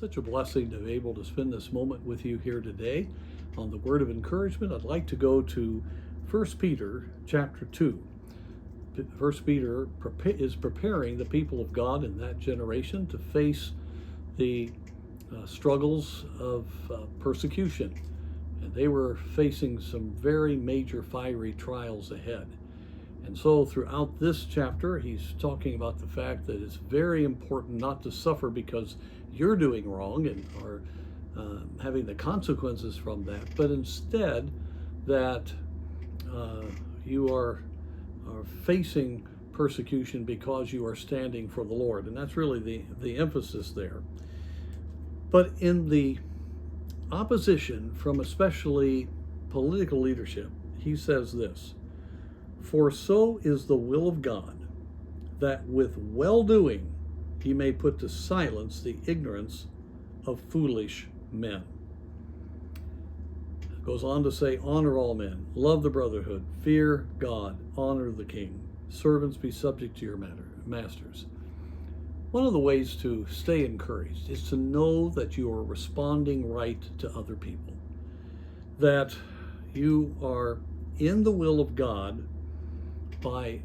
Such a blessing to be able to spend this moment with you here today on the word of encouragement. I'd like to go to 1 Peter chapter 2. 1 Peter is preparing the people of God in that generation to face the struggles of persecution. And they were facing some very major fiery trials ahead. And so throughout this chapter, he's talking about the fact that it's very important not to suffer because you're doing wrong and are having the consequences from that, but instead that you are facing persecution because you are standing for the Lord. And that's really the emphasis there. But in the opposition from especially political leadership, he says this: "For so is the will of God, that with well-doing he may put to silence the ignorance of foolish men." It goes on to say, "Honor all men, love the brotherhood, fear God, honor the king. Servants, be subject to your masters." One of the ways to stay encouraged is to know that you are responding right to other people, that you are in the will of God by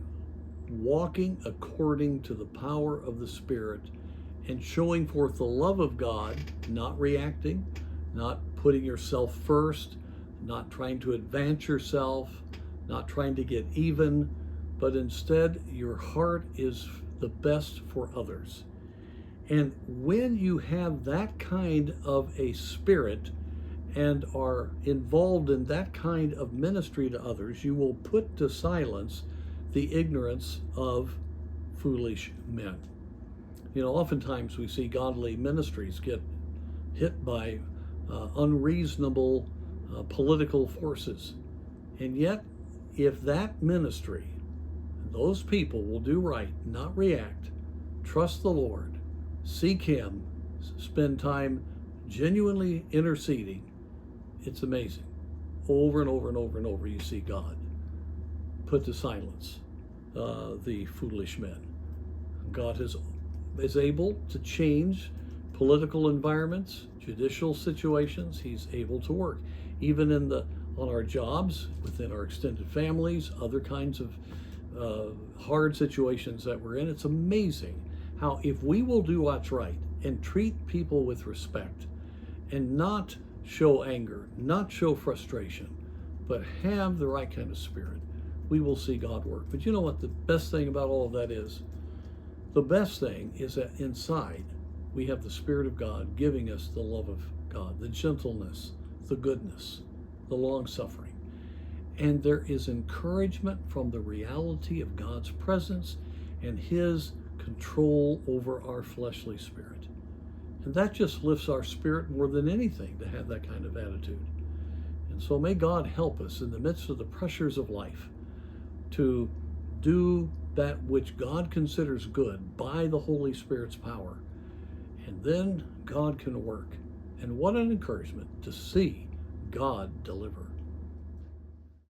walking according to the power of the Spirit and showing forth the love of God, not reacting, not putting yourself first, not trying to advance yourself, not trying to get even, but instead your heart is the best for others. And when you have that kind of a spirit and are involved in that kind of ministry to others, you will put to silence the ignorance of foolish men. You know, oftentimes we see godly ministries get hit by unreasonable political forces. And yet, if that ministry, those people will do right, not react, trust the Lord, seek Him, spend time genuinely interceding, it's amazing. Over and over and over and over, you see God put to silence the foolish men. God is able to change political environments, judicial situations. He's able to work, even on our jobs, within our extended families, other kinds of hard situations that we're in. It's amazing how if we will do what's right and treat people with respect and not show anger, not show frustration, but have the right kind of spirit, we will see God work. But you know what the best thing about all of that is? The best thing is that inside we have the Spirit of God giving us the love of God, the gentleness, the goodness, the long-suffering. And there is encouragement from the reality of God's presence and His control over our fleshly spirit. And that just lifts our spirit more than anything, to have that kind of attitude. And so may God help us in the midst of the pressures of life to do that which God considers good by the Holy Spirit's power. And then God can work. And what an encouragement to see God deliver.